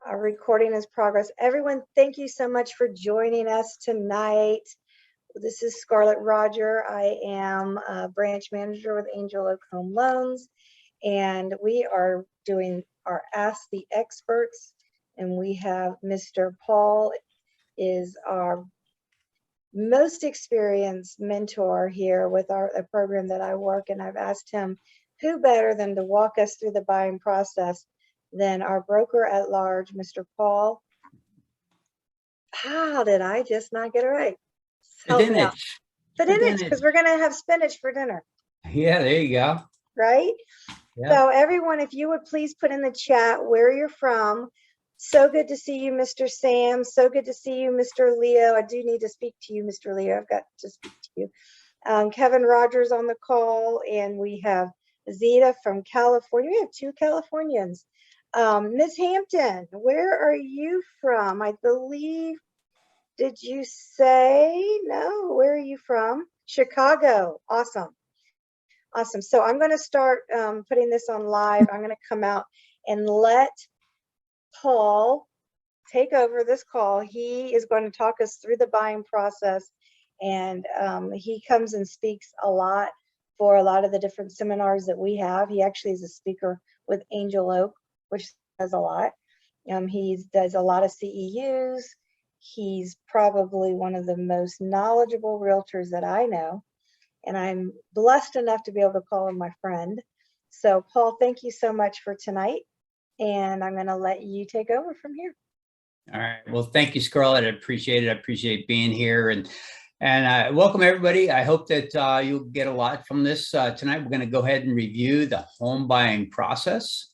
Our recording is progress. Everyone, thank you so much for joining us tonight. This is Scarlett Roger. I am a branch manager with Angel Oak Home Loans, and we are doing our Ask the Experts, and we have Mr. Paul is our most experienced mentor here with a program that I work, and I've asked him who better than to walk us through the buying process than our broker at large, Mr. Paul. How did I just not get it right? Help me out. Spinach, because we're going to have spinach for dinner. Yeah, there you go. Right? Yeah. So everyone, if you would please put in the chat where you're from. So good to see you, Mr. Sam. So good to see you, Mr. Leo. I do need to speak to you, Mr. Leo. I've got to speak to you. Kevin Rogers on the call, and we have Zita from California. We have two Californians. Ms. Hampton, where are you from? I believe, did you say, no, where are you from? Chicago. Awesome. Awesome. So I'm going to start putting this on live. I'm going to come out and let Paul take over this call. He is going to talk us through the buying process, and he comes and speaks a lot for a lot of the different seminars that we have. He actually is a speaker with Angel Oak, which does a lot. He does a lot of CEUs. He's probably one of the most knowledgeable realtors that I know, and I'm blessed enough to be able to call him my friend. So Paul, thank you so much for tonight, and I'm going to let you take over from here. All right. Well, thank you, Scarlett. I appreciate it. I appreciate being here, and welcome everybody. I hope that you'll get a lot from this tonight. We're going to go ahead and review the home buying process,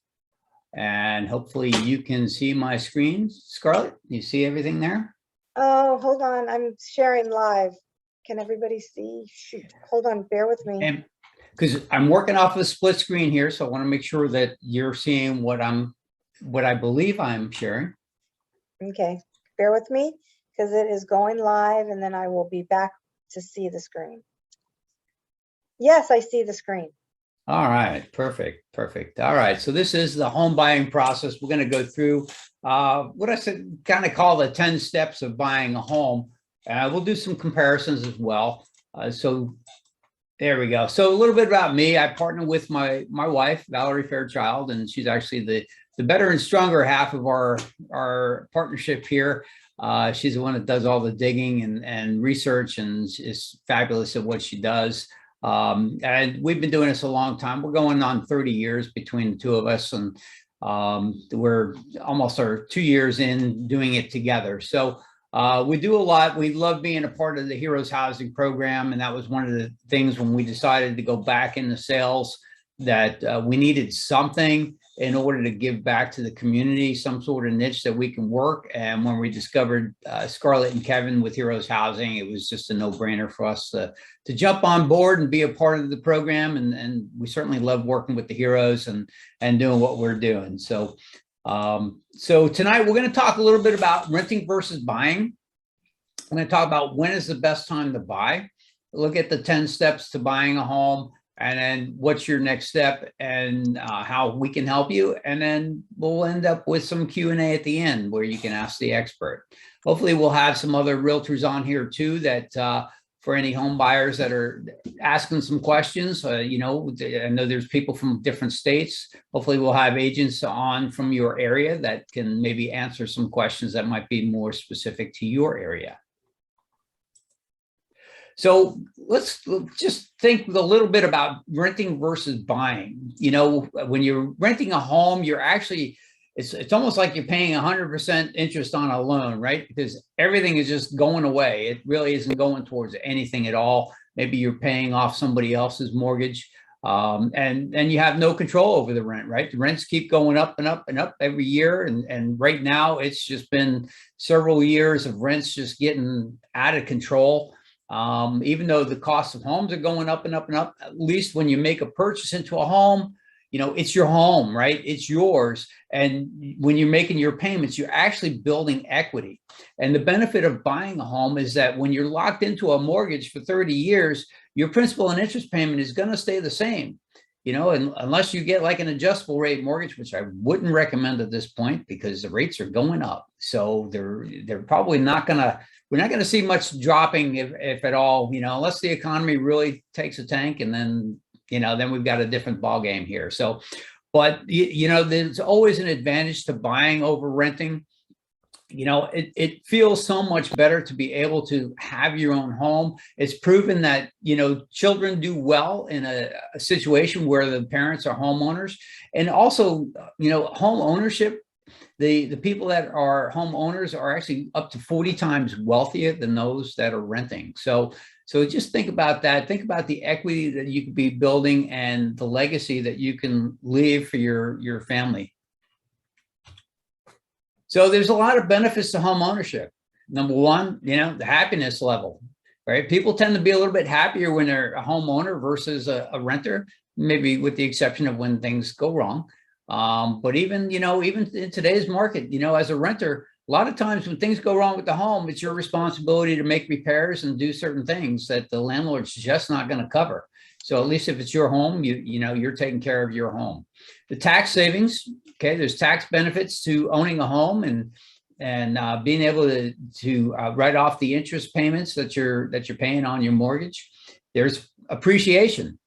and hopefully you can see my screen. Scarlett, you see everything there? Oh, hold on. I'm sharing live. Can everybody see? Shoot. Hold on. Bear with me. Because I'm working off of a split screen here, so I want to make sure that you're seeing what I believe I'm sharing. Okay. Bear with me, because it is going live, and then I will be back to see the screen. Yes, I see the screen. All right, perfect, perfect. All right, so this is the home buying process. We're going to go through what I said, kind of call the 10 steps of buying a home. We'll do some comparisons as well. So there we go. So a little bit about me. I partner with my wife, Valerie Fairchild, and she's actually the better and stronger half of our partnership here. She's the one that does all the digging and research, and is fabulous at what she does. And we've been doing this a long time. We're going on 30 years between the two of us, and we're almost 2 years in doing it together. So we do a lot. We love being a part of the Heroes Housing program, and that was one of the things when we decided to go back into sales, that we needed something in order to give back to the community, some sort of niche that we can work. And when we discovered Scarlett and Kevin with Heroes Housing, it was just a no-brainer for us to jump on board and be a part of the program. And we certainly love working with the Heroes and doing what we're doing. So so tonight we're going to talk a little bit about renting versus buying. I'm going to talk about when is the best time to buy, look at the 10 steps to buying a home, and then what's your next step, and how we can help you. And then we'll end up with some Q&A at the end where you can ask the expert. Hopefully we'll have some other realtors on here too, that for any home buyers that are asking some questions. You know, I know there's people from different states. Hopefully we'll have agents on from your area that can maybe answer some questions that might be more specific to your area. So let's just think a little bit about renting versus buying. You know, when you're renting a home, you're actually, it's almost like you're paying 100% interest on a loan, right? Because everything is just going away. It really isn't going towards anything at all. Maybe you're paying off somebody else's mortgage, and you have no control over the rent, right? The rents keep going up and up and up every year. And right now it's just been several years of rents just getting out of control. Even though the cost of homes are going up and up and up, at least when you make a purchase into a home, you know, it's your home, right? It's yours. And when you're making your payments, you're actually building equity. And the benefit of buying a home is that when you're locked into a mortgage for 30 years, your principal and interest payment is going to stay the same. and unless you get like an adjustable rate mortgage, which I wouldn't recommend at this point because the rates are going up. So they're probably not gonna, we're not gonna see much dropping if at all, unless the economy really takes a tank, and then, then we've got a different ball game here. So, but there's always an advantage to buying over renting. It feels so much better to be able to have your own home. It's proven that, children do well in a situation where the parents are homeowners. And also, home ownership, the people that are homeowners are actually up to 40 times wealthier than those that are renting. So just think about that. Think about the equity that you could be building and the legacy that you can leave for your family. So there's a lot of benefits to home ownership. Number one, the happiness level, right? People tend to be a little bit happier when they're a homeowner versus a renter, maybe with the exception of when things go wrong. But even in today's market, as a renter, a lot of times when things go wrong with the home, it's your responsibility to make repairs and do certain things that the landlord's just not going to cover. So at least if it's your home, you're taking care of your home. The tax savings, okay, there's tax benefits to owning a home and being able to write off the interest payments that you're paying on your mortgage. There's appreciation,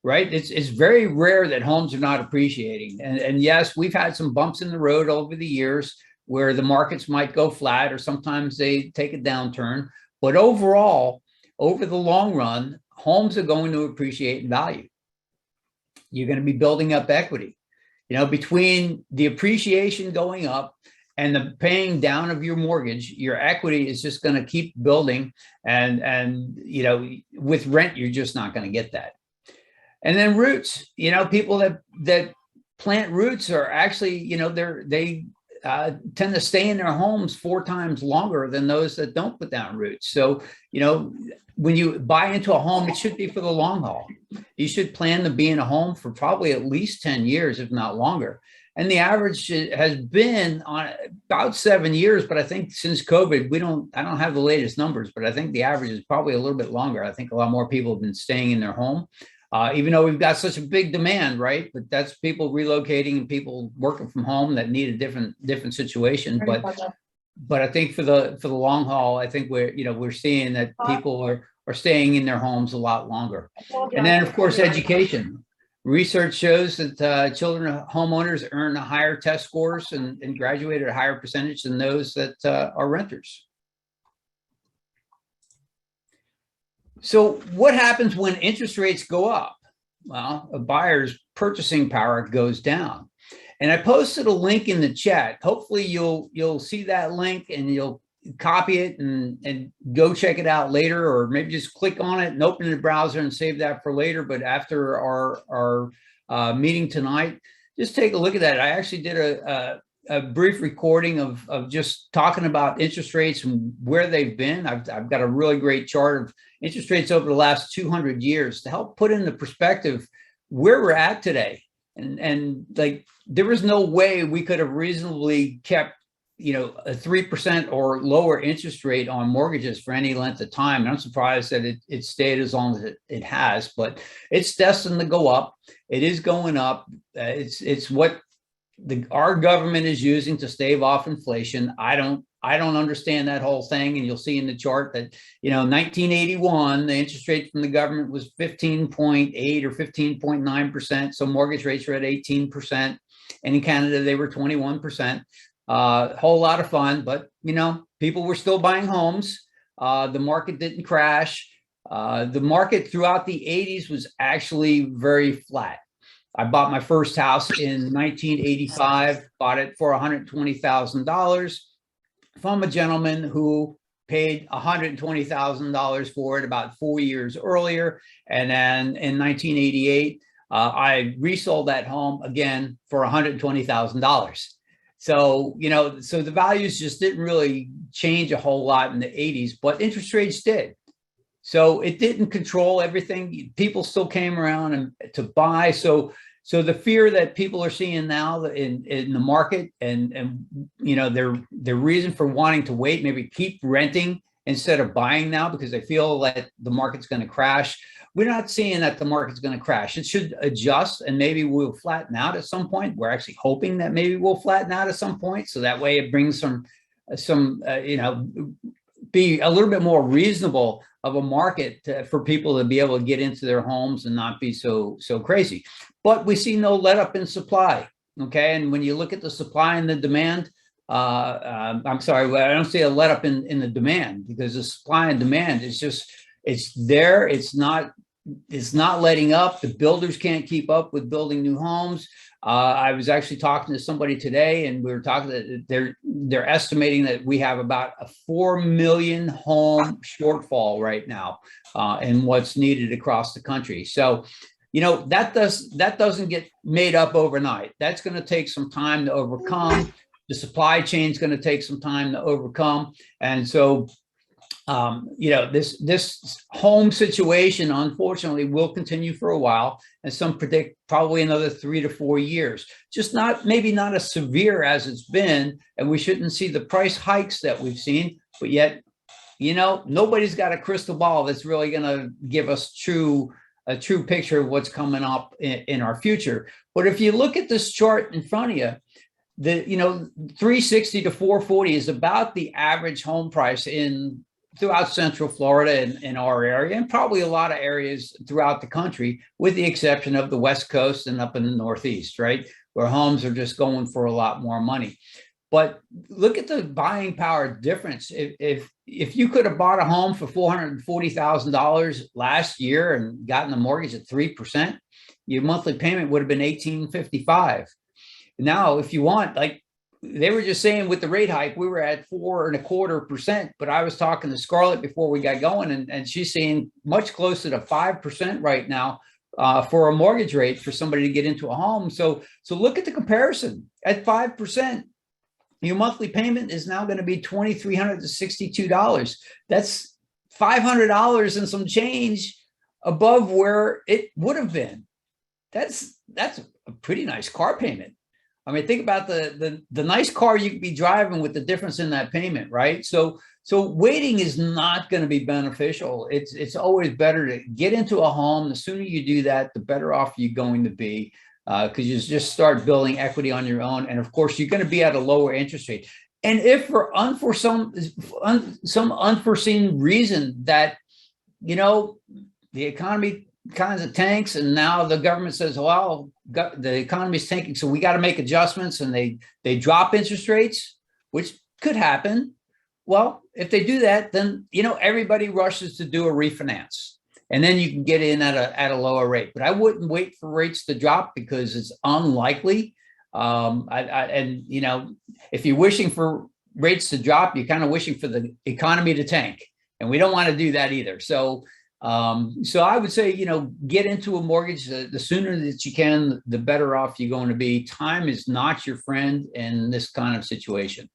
right? It's very rare that homes are not appreciating. And yes, we've had some bumps in the road over the years where the markets might go flat or sometimes they take a downturn. But overall, over the long run, homes are going to appreciate in value. You're going to be building up equity. Between the appreciation going up and the paying down of your mortgage, your equity is just going to keep building. And with rent, you're just not going to get that. And then roots, people that plant roots are actually, they tend to stay in their homes 4 times longer than those that don't put down roots. So, when you buy into a home, it should be for the long haul. You should plan to be in a home for probably at least 10 years, if not longer. And the average has been on about 7 years, but I think since COVID, I don't have the latest numbers, but I think the average is probably a little bit longer. I think a lot more people have been staying in their home, even though we've got such a big demand, right? But that's people relocating and people working from home that need a different situation. But I think for the long haul, I think we're seeing that people are staying in their homes a lot longer. And then of course, education. Research shows that children of homeowners earn higher test scores and graduate at a higher percentage than those that are renters. So what happens when interest rates go up? Well, a buyer's purchasing power goes down. And I posted a link in the chat. Hopefully you'll see that link and you'll copy it and go check it out later, or maybe just click on it and open the browser and save that for later. But after our meeting tonight, just take a look at that. I actually did a brief recording of just talking about interest rates and where they've been. I've got a really great chart of interest rates over the last 200 years to help put into perspective where we're at today. And like, there was no way we could have reasonably kept, a 3% or lower interest rate on mortgages for any length of time. And I'm surprised that it stayed as long as it has, but it's destined to go up. It is going up. It's what our government is using to stave off inflation. I don't understand that whole thing. And you'll see in the chart that, 1981, the interest rate from the government was 15.8 or 15.9%. So mortgage rates were at 18%. And in Canada, they were 21%. A whole lot of fun, but, people were still buying homes. The market didn't crash. The market throughout the 80s was actually very flat. I bought my first house in 1985, bought it for $120,000 from a gentleman who paid $120,000 for it about 4 years earlier. And then in 1988, I resold that home again for $120,000. So, so the values just didn't really change a whole lot in the 80s, but interest rates did. So it didn't control everything. People still came around to buy. So the fear that people are seeing now in the market and their reason for wanting to wait, maybe keep renting instead of buying now because they feel that the market's going to crash. we're not seeing that the market's going to crash. It should adjust, and maybe we'll flatten out at some point. We're actually hoping that maybe we'll flatten out at some point, so that way it brings some be a little bit more reasonable of a market for people to be able to get into their homes and not be so crazy. But we see no let up in supply. Okay, and when you look at the supply and the demand, I'm sorry, I don't see a let up in the demand, because the supply and demand is just, it's there. It's not letting up. The builders can't keep up with building new homes. I was actually talking to somebody today, and we were talking that they're estimating that we have about a 4 million home shortfall right now in what's needed across the country. So, that doesn't get made up overnight. That's going to take some time to overcome. The supply chain is going to take some time to overcome. And so, this home situation, unfortunately, will continue for a while, and some predict probably another 3 to 4 years. Just maybe not as severe as it's been, and we shouldn't see the price hikes that we've seen. But yet, nobody's got a crystal ball that's really going to give us a true picture of what's coming up in our future. But if you look at this chart in front of you, the 360 to 440 is about the average home price throughout Central Florida and in our area, and probably a lot of areas throughout the country, with the exception of the West Coast and up in the Northeast, right, where homes are just going for a lot more money. But look at the buying power difference. If you could have bought a home for $440,000 last year and gotten a mortgage at 3%, your monthly payment would have been $1,855. Now, if you want, like they were just saying with the rate hike, we were at 4.25%, but I was talking to Scarlett before we got going, and she's saying much closer to 5% right now for a mortgage rate for somebody to get into a home. So look at the comparison. At 5%, your monthly payment is now going to be $2,362. That's $500 and some change above where it would have been. That's a pretty nice car payment. I mean, think about the nice car you could be driving with the difference in that payment, right? So waiting is not going to be beneficial. It's always better to get into a home. The sooner you do that, the better off you're going to be, because you just start building equity on your own. And of course, you're going to be at a lower interest rate. And if for some unforeseen reason that, the economy kind of tanks, and now the government says, well, the economy is tanking, so we got to make adjustments, and they drop interest rates, which could happen. Well, if they do that, then everybody rushes to do a refinance, and then you can get in at a lower rate. But I wouldn't wait for rates to drop, because it's unlikely. If you're wishing for rates to drop, you're kind of wishing for the economy to tank, and we don't want to do that either. So I would say, get into a mortgage. The sooner that you can, the better off you're going to be. Time is not your friend in this kind of situation.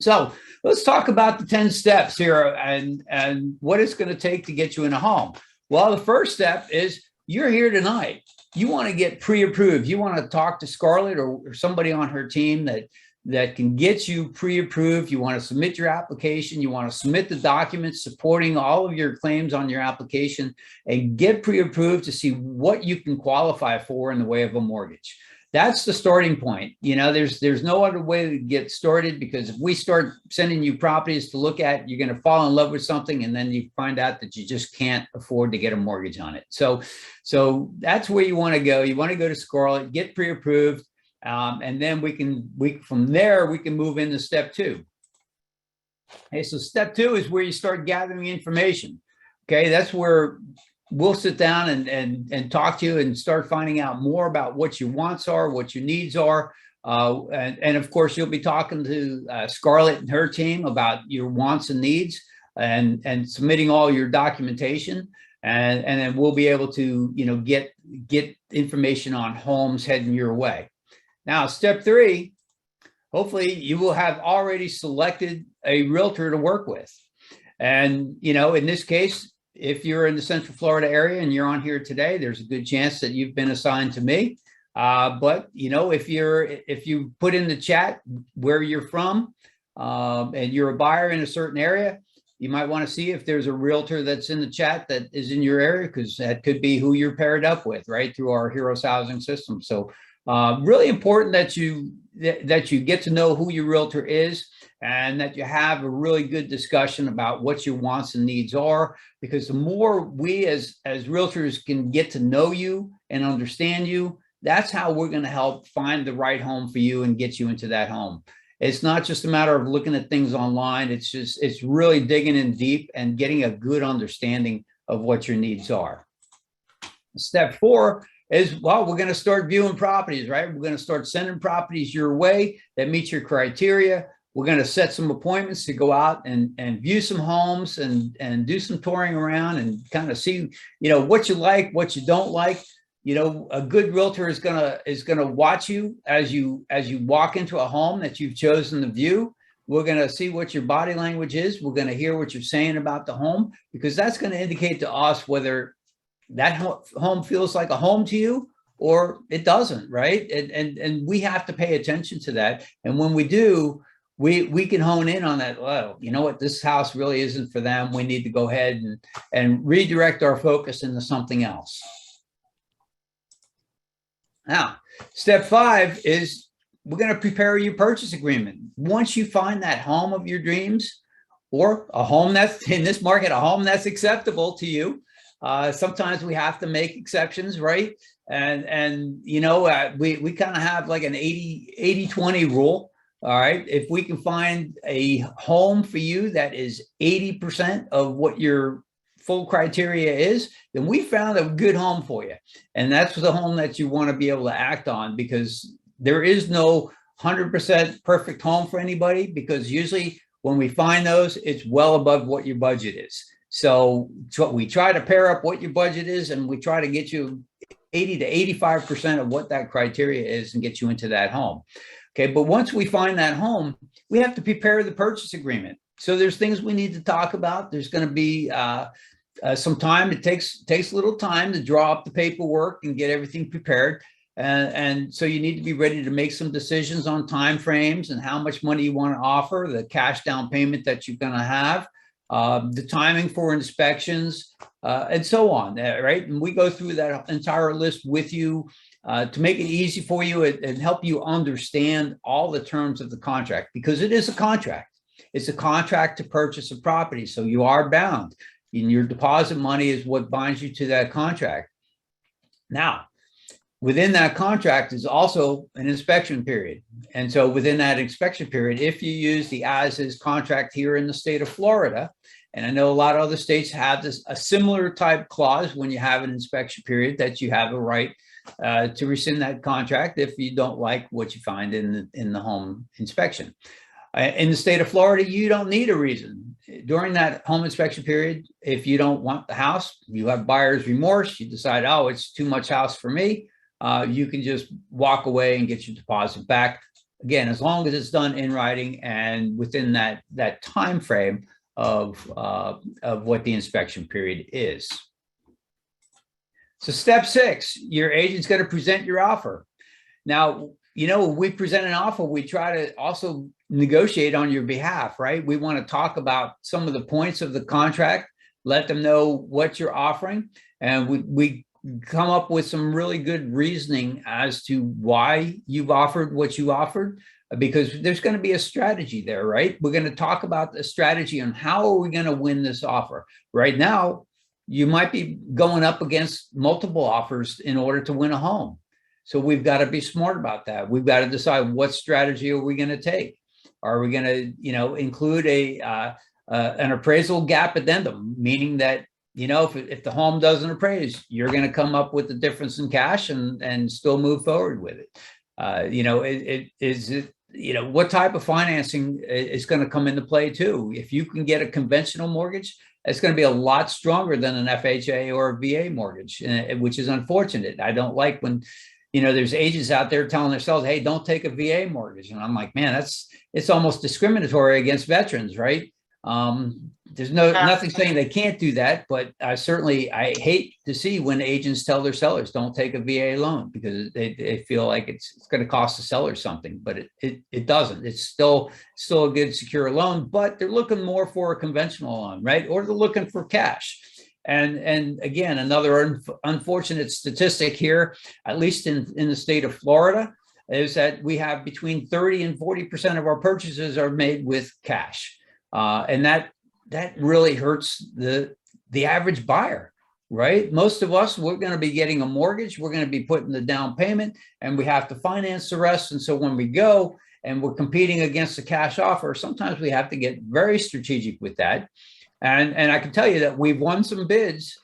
So let's talk about the 10 steps here and what it's going to take to get you in a home. Well, the first step is you're here tonight. You want to get pre-approved. You want to talk to Scarlett or somebody on her team that can get you pre-approved. You want to submit your application. You want to submit the documents supporting all of your claims on your application and get pre-approved to see what you can qualify for in the way of a mortgage. That's the starting point. There's no other way to get started, because if we start sending you properties to look at, you're going to fall in love with something, and then you find out that you just can't afford to get a mortgage on it. So that's where you want to go. You want to go to Scarlett, get pre-approved. And then from there, we can move into step 2. Okay, so step 2 is where you start gathering information. Okay, that's where we'll sit down and talk to you and start finding out more about what your wants are, what your needs are. And of course, you'll be talking to Scarlett and her team about your wants and needs, and submitting all your documentation. And then we'll be able to, get information on homes heading your way. Now, step 3, hopefully you will have already selected a realtor to work with. And, in this case, if you're in the Central Florida area and you're on here today, there's a good chance that you've been assigned to me. But, if you put in the chat where you're from and you're a buyer in a certain area, You might want to see if there's a realtor that's in the chat that is in your area, because that could be who you're paired up with, right, through our Heroes Housing system. So really important that you get to know who your realtor is, and that you have a really good discussion about what your wants and needs are, because the more we as realtors can get to know you and understand you, that's how we're going to help find the right home for you and get you into that home. It's not just a matter of looking at things online. It's really digging in deep and getting a good understanding of what your needs are. Step 4 is, well, we're going to start viewing properties, right? We're going to start sending properties your way that meet your criteria. We're going to set some appointments to go out and view some homes and do some touring around and kind of see, what you like, what you don't like. A good realtor is gonna watch you as you walk into a home that you've chosen to view. We're going to see what your body language is. We're going to hear what you're saying about the home, because that's going to indicate to us whether that home feels like a home to you or it doesn't, right? And we have to pay attention to that. And when we do, we can hone in on that. Well, you know what, this house really isn't for them. We need to go ahead and redirect our focus into something else. Now, step 5 is we're going to prepare your purchase agreement. Once you find that home of your dreams, or a home that's in this market, a home that's acceptable to you. Sometimes we have to make exceptions, right? And we kind of have like an 80-20 rule. All right. If we can find a home for you that is 80% of what your full criteria is, then we found a good home for you. And that's the home that you want to be able to act on, because there is no 100% perfect home for anybody, because usually when we find those, it's well above what your budget is. So we try to pair up what your budget is, and we try to get you 80 to 85% of what that criteria is and get you into that home. Okay, but once we find that home, we have to prepare the purchase agreement. So there's things we need to talk about. There's going to be some time. It takes a little time to draw up the paperwork and get everything prepared. And so you need to be ready to make some decisions on time frames and how much money you want to offer, the cash down payment that you're going to have, the timing for inspections, and so on, right? And we go through that entire list with you to make it easy for you and help you understand all the terms of the contract, because it is a contract. It's a contract to purchase a property, so you are bound. And your deposit money is what binds you to that contract. Now, within that contract is also an inspection period. And so within that inspection period, if you use the as-is contract here in the state of Florida, and I know a lot of other states have a similar type clause when you have an inspection period, that you have a right to rescind that contract if you don't like what you find in the home inspection. In the state of Florida, you don't need a reason. During that home inspection period, if you don't want the house, you have buyer's remorse, you decide, oh, it's too much house for me, you can just walk away and get your deposit back. Again, as long as it's done in writing and within that time frame of what the inspection period is. So step 6, your agent's going to present your offer. Now, when we present an offer, we try to also negotiate on your behalf, right? We want to talk about some of the points of the contract, let them know what you're offering, and we come up with some really good reasoning as to why you've offered what you offered, because there's going to be a strategy there, right? We're going to talk about the strategy on how are we going to win this offer. Right now, you might be going up against multiple offers in order to win a home. So we've got to be smart about that. We've got to decide what strategy are we going to take. Are we going to, include an appraisal gap addendum, meaning that, if the home doesn't appraise, you're going to come up with the difference in cash and still move forward with it. What type of financing is going to come into play too? If you can get a conventional mortgage, it's going to be a lot stronger than an FHA or a VA mortgage, which is unfortunate. I don't like when, there's agents out there telling themselves, hey, don't take a VA mortgage. And I'm like, man, it's almost discriminatory against veterans, right? There's nothing saying they can't do that, but I hate to see when agents tell their sellers don't take a VA loan because they feel like it's going to cost the seller something, but it doesn't. It's still a good secure loan, but they're looking more for a conventional loan, right? Or they're looking for cash. And again, another unfortunate statistic here, at least in the state of Florida, is that we have between 30 and 40% of our purchases are made with cash. And that really hurts the average buyer, right? Most of us, we're going to be getting a mortgage, we're going to be putting the down payment, and we have to finance the rest. And so when we go and we're competing against a cash offer, sometimes we have to get very strategic with that. And I can tell you that we've won some bids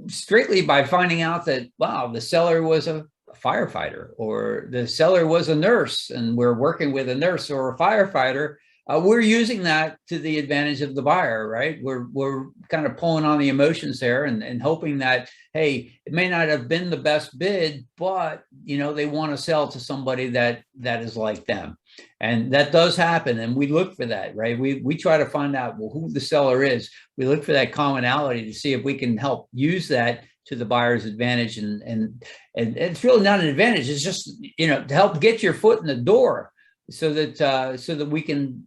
strictly by finding out that, wow, the seller was a firefighter, or the seller was a nurse, and we're working with a nurse or a firefighter. We're using that to the advantage of the buyer, right? We're kind of pulling on the emotions there and hoping that, hey, it may not have been the best bid, but they want to sell to somebody that is like them. And that does happen. And we look for that, right? We try to find out, well, who the seller is. We look for that commonality to see if we can help use that to the buyer's advantage. And it's really not an advantage. It's just, to help get your foot in the door so that we can,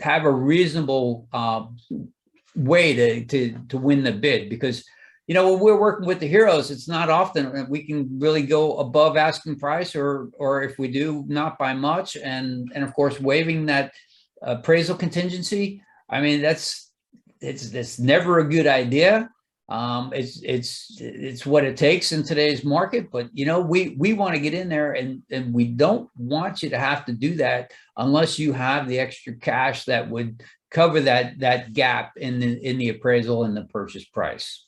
have a reasonable way to win the bid. Because, when we're working with the heroes, it's not often we can really go above asking price, or if we do, not by much. And of course, waiving that appraisal contingency. I mean, it's never a good idea. It's what it takes in today's market, but we want to get in there, and we don't want you to have to do that unless you have the extra cash that would cover that gap in the appraisal and the purchase price.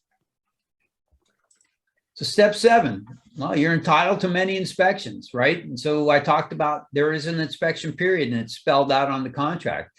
So step 7, well, you're entitled to many inspections, right? And so I talked about there is an inspection period, and it's spelled out on the contract.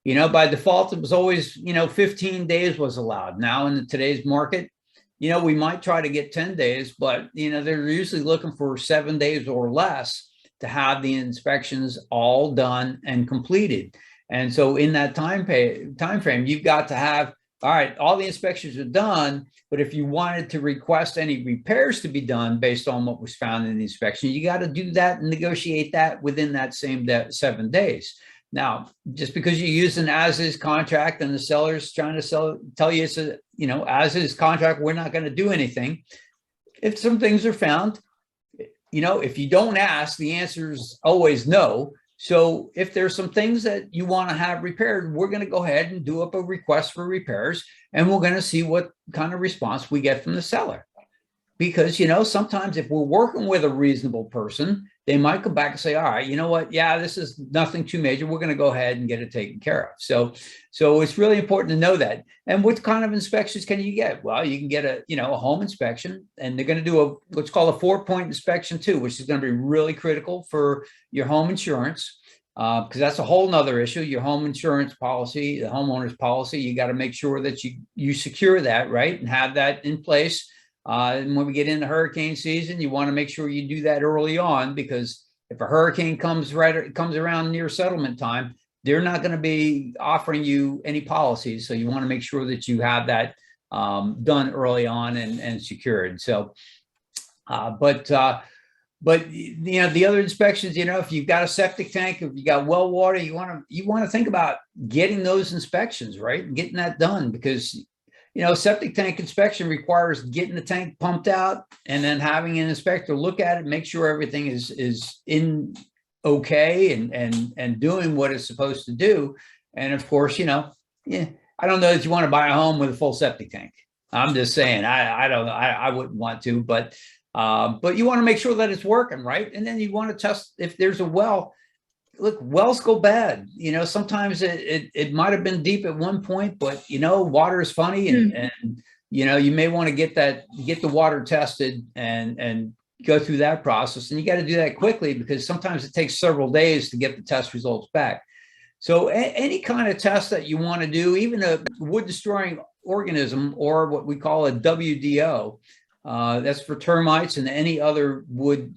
By default, it was always, 15 days was allowed. Now in today's market, we might try to get 10 days, but, they're usually looking for 7 days or less to have the inspections all done and completed. And so in that time frame, you've got to have, all right, all the inspections are done, but if you wanted to request any repairs to be done based on what was found in the inspection, you got to do that and negotiate that within that same 7 days. Now, just because you use an as-is contract and the seller's trying to tell you it's a, as-is contract, we're not going to do anything. If some things are found, if you don't ask, the answer is always no. So if there's some things that you want to have repaired, we're going to go ahead and do up a request for repairs, and we're going to see what kind of response we get from the seller. Because, sometimes if we're working with a reasonable person, they might come back and say, all right, you know what? Yeah, this is nothing too major. We're going to go ahead and get it taken care of. So it's really important to know that. And what kind of inspections can you get? Well, you can get a home inspection, and they're going to do what's called a 4-point inspection too, which is going to be really critical for your home insurance. Because that's a whole nother issue. Your home insurance policy, the homeowner's policy, you got to make sure that you secure that, right? And have that in place. And when we get into hurricane season, you want to make sure you do that early on, because if a hurricane comes around near settlement time, they're not going to be offering you any policies. So you want to make sure that you have that done early on and secured. So, but the other inspections, if you've got a septic tank, if you got well water, you want to think about getting those inspections, right? And getting that done, because septic tank inspection requires getting the tank pumped out and then having an inspector look at it, make sure everything is in okay and doing what it's supposed to do. And of course, I don't know that you want to buy a home with a full septic tank. I'm just saying, I wouldn't want to, but you want to make sure that it's working, right? And then you want to test if there's a well. Look, wells go bad. Sometimes it might have been deep at one point, but water is funny, and you may want to get the water tested and go through that process. And you got to do that quickly, because sometimes it takes several days to get the test results back. So any kind of test that you want to do, even a wood destroying organism, or what we call a WDO, That's for termites and any other wood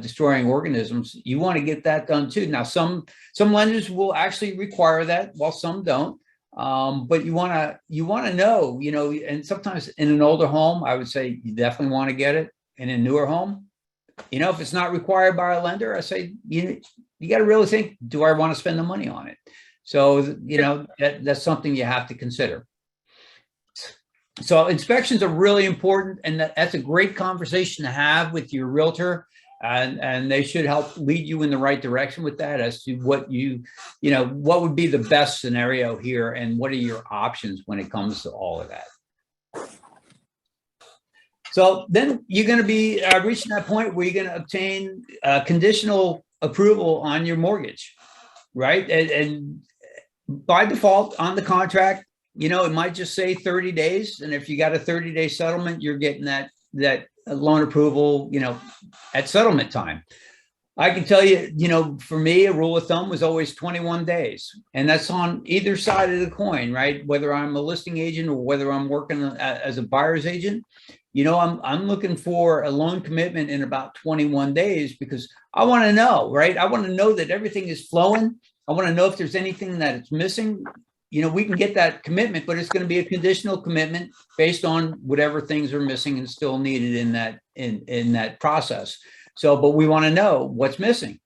destroying organisms. You want to get that done too. Now, some lenders will actually require that, while some don't. But you want to know, and sometimes in an older home, I would say you definitely want to get it. In a newer home, if it's not required by a lender, I say, you got to really think, do I want to spend the money on it? So, that's something you have to consider. So inspections are really important, and that's a great conversation to have with your realtor, and they should help lead you in the right direction with that as to what what would be the best scenario here, and what are your options when it comes to all of that. So then you're going to be reaching that point where you're going to obtain conditional approval on your mortgage, right? And by default on the contract, it might just say 30 days. And if you got a 30-day settlement, you're getting that loan approval, at settlement time. I can tell you, for me, a rule of thumb was always 21 days. And that's on either side of the coin, right? Whether I'm a listing agent or whether I'm working as a buyer's agent, I'm looking for a loan commitment in about 21 days because I want to know, right? I want to know that everything is flowing. I want to know if there's anything that it's missing. We can get that commitment, but it's going to be a conditional commitment based on whatever things are missing and still needed in that process. So, but we want to know what's missing.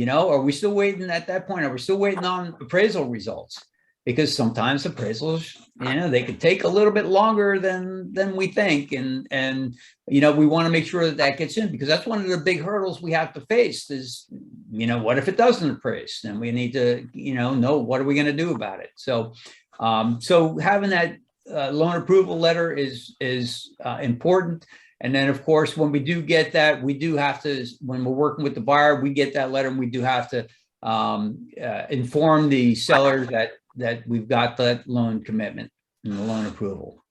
Are we still waiting at that point? Are we still waiting on appraisal results? Because sometimes appraisals, they could take a little bit longer than we think. And we want to make sure that gets in, because that's one of the big hurdles we have to face is, what if it doesn't appraise? Then we need to, know what are we going to do about it? So, so having that loan approval letter is important. And then, of course, when we do get that, we do have to, when we're working with the buyer, we get that letter and we do have to inform the seller that we've got that loan commitment and the loan approval.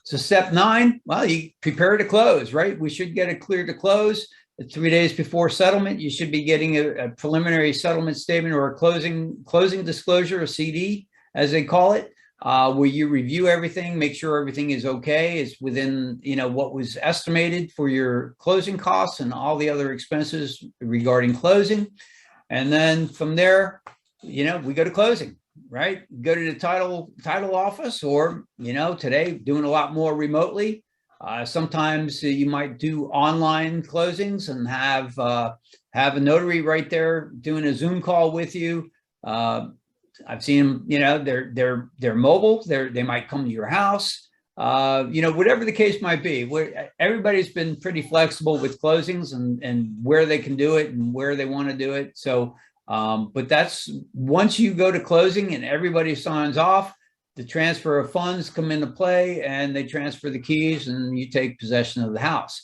So step 9, well, you prepare to close, right? We should get it clear to close. 3 days before settlement, you should be getting a preliminary settlement statement or a closing disclosure, a CD, as they call it, where you review everything, make sure everything is okay, it's within what was estimated for your closing costs and all the other expenses regarding closing. And then from there, we go to closing, right? Go to the title office, or today doing a lot more remotely. Sometimes you might do online closings and have a notary right there doing a Zoom call with you. I've seen them, they're mobile. They might come to your house. Whatever the case might be. Everybody's been pretty flexible with closings and where they can do it and where they want to do it. So, but that's once you go to closing and everybody signs off, the transfer of funds come into play and they transfer the keys and you take possession of the house.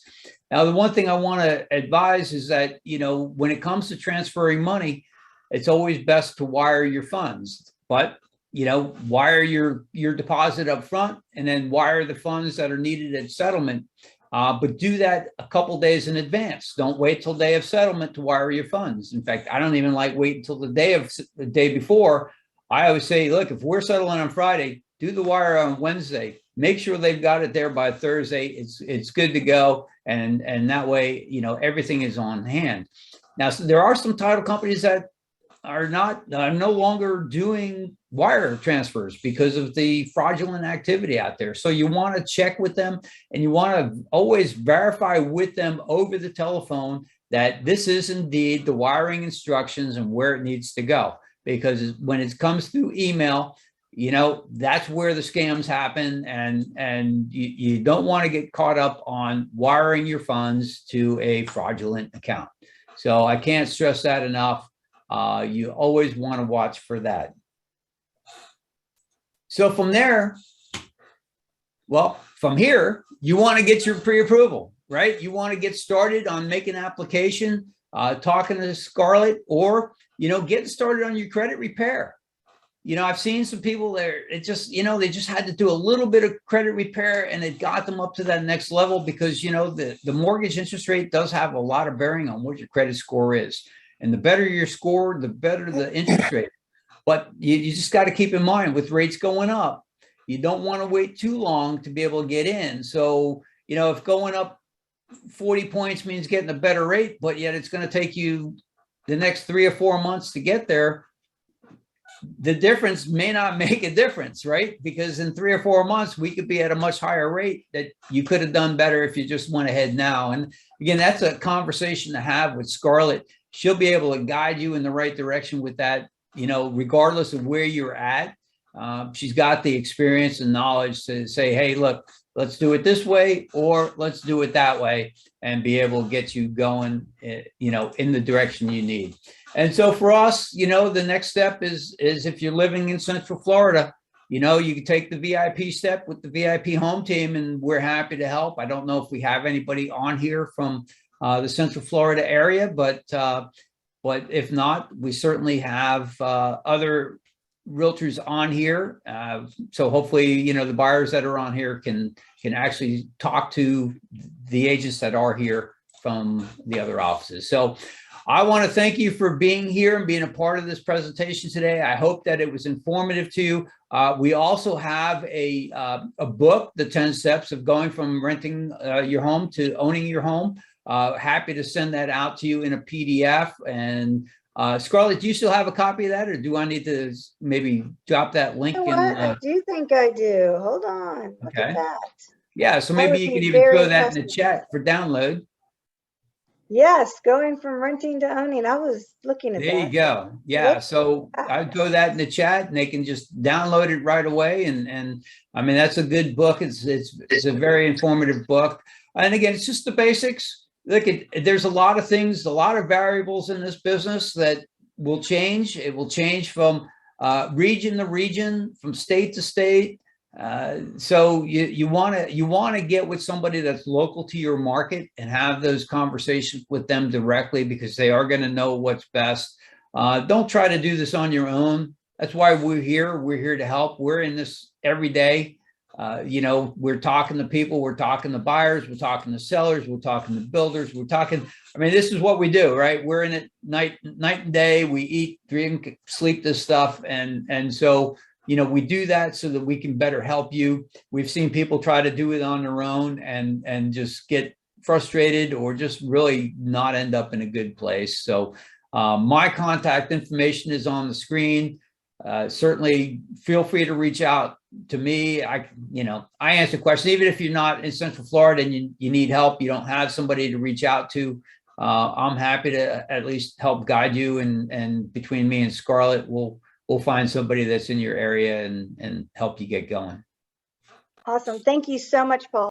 Now, the one thing I want to advise is that, when it comes to transferring money, it's always best to wire your funds, but, wire your deposit up front and then wire the funds that are needed at settlement. But do that a couple days in advance. Don't wait till day of settlement to wire your funds. In fact, I don't even like wait until the day before. I always say, look, if we're settling on Friday, do the wire on Wednesday. Make sure they've got it there by Thursday. It's good to go, and that way, everything is on hand. Now, so there are some title companies that are no longer doing wire transfers because of the fraudulent activity out there. So you want to check with them, and you want to always verify with them over the telephone that this is indeed the wiring instructions and where it needs to go. Because when it comes through email, that's where the scams happen, and you don't want to get caught up on wiring your funds to a fraudulent account. So I can't stress that enough. You always want to watch for that. So from there, from here, you want to get your pre-approval, right? You want to get started on making an application, talking to Scarlett, or, getting started on your credit repair. I've seen some people there, they just had to do a little bit of credit repair and it got them up to that next level because, the mortgage interest rate does have a lot of bearing on what your credit score is. And the better your score, the better the interest rate. But you just got to keep in mind with rates going up, you don't want to wait too long to be able to get in. So, if going up 40 points means getting a better rate, but yet it's going to take you the next 3 or 4 months to get there, the difference may not make a difference, right? Because in 3 or 4 months, we could be at a much higher rate that you could have done better if you just went ahead now. And again, that's a conversation to have with Scarlett. She'll be able to guide you in the right direction with that, regardless of where you're at. She's got the experience and knowledge to say, hey, look, let's do it this way, or let's do it that way, and be able to get you going, in the direction you need. And so for us, the next step is if you're living in Central Florida, you can take the VIP step with the VIP home team, and we're happy to help. I don't know if we have anybody on here from the Central Florida area, but if not, we certainly have other realtors on here. So hopefully, the buyers that are on here can actually talk to the agents that are here from the other offices. So I want to thank you for being here and being a part of this presentation today. I hope that it was informative to you. We also have a book, The 10 Steps of Going from Renting Your Home to Owning Your Home. Happy to send that out to you in a PDF. And Scarlett, do you still have a copy of that, or do I need to maybe drop that link? I do think I do. Hold on. Look at that. Yeah, so maybe you could even throw that in the chat for download. Yes, going from renting to owning. I was looking at that. There you go. Yeah, so I'd throw that in the chat, and they can just download it right away. And I mean, that's a good book. It's a very informative book. And again, it's just the basics. Look, there's a lot of things, a lot of variables in this business that will change. It will change from region to region, from state to state. So you want to get with somebody that's local to your market and have those conversations with them directly, because they are going to know what's best. Don't try to do this on your own. That's why we're here. We're here to help. We're in this every day. We're talking to people, we're talking to buyers, we're talking to sellers, we're talking to builders, this is what we do, right? We're in it night and day. We eat, drink, sleep this stuff. And so, we do that so that we can better help you. We've seen people try to do it on their own and just get frustrated, or just really not end up in a good place. So my contact information is on the screen. Certainly feel free to reach out to me. I answer questions, even if you're not in Central Florida and you need help, you don't have somebody to reach out to. I'm happy to at least help guide you, and between me and Scarlett, we'll find somebody that's in your area and help you get going. Awesome. Thank you so much, Paul.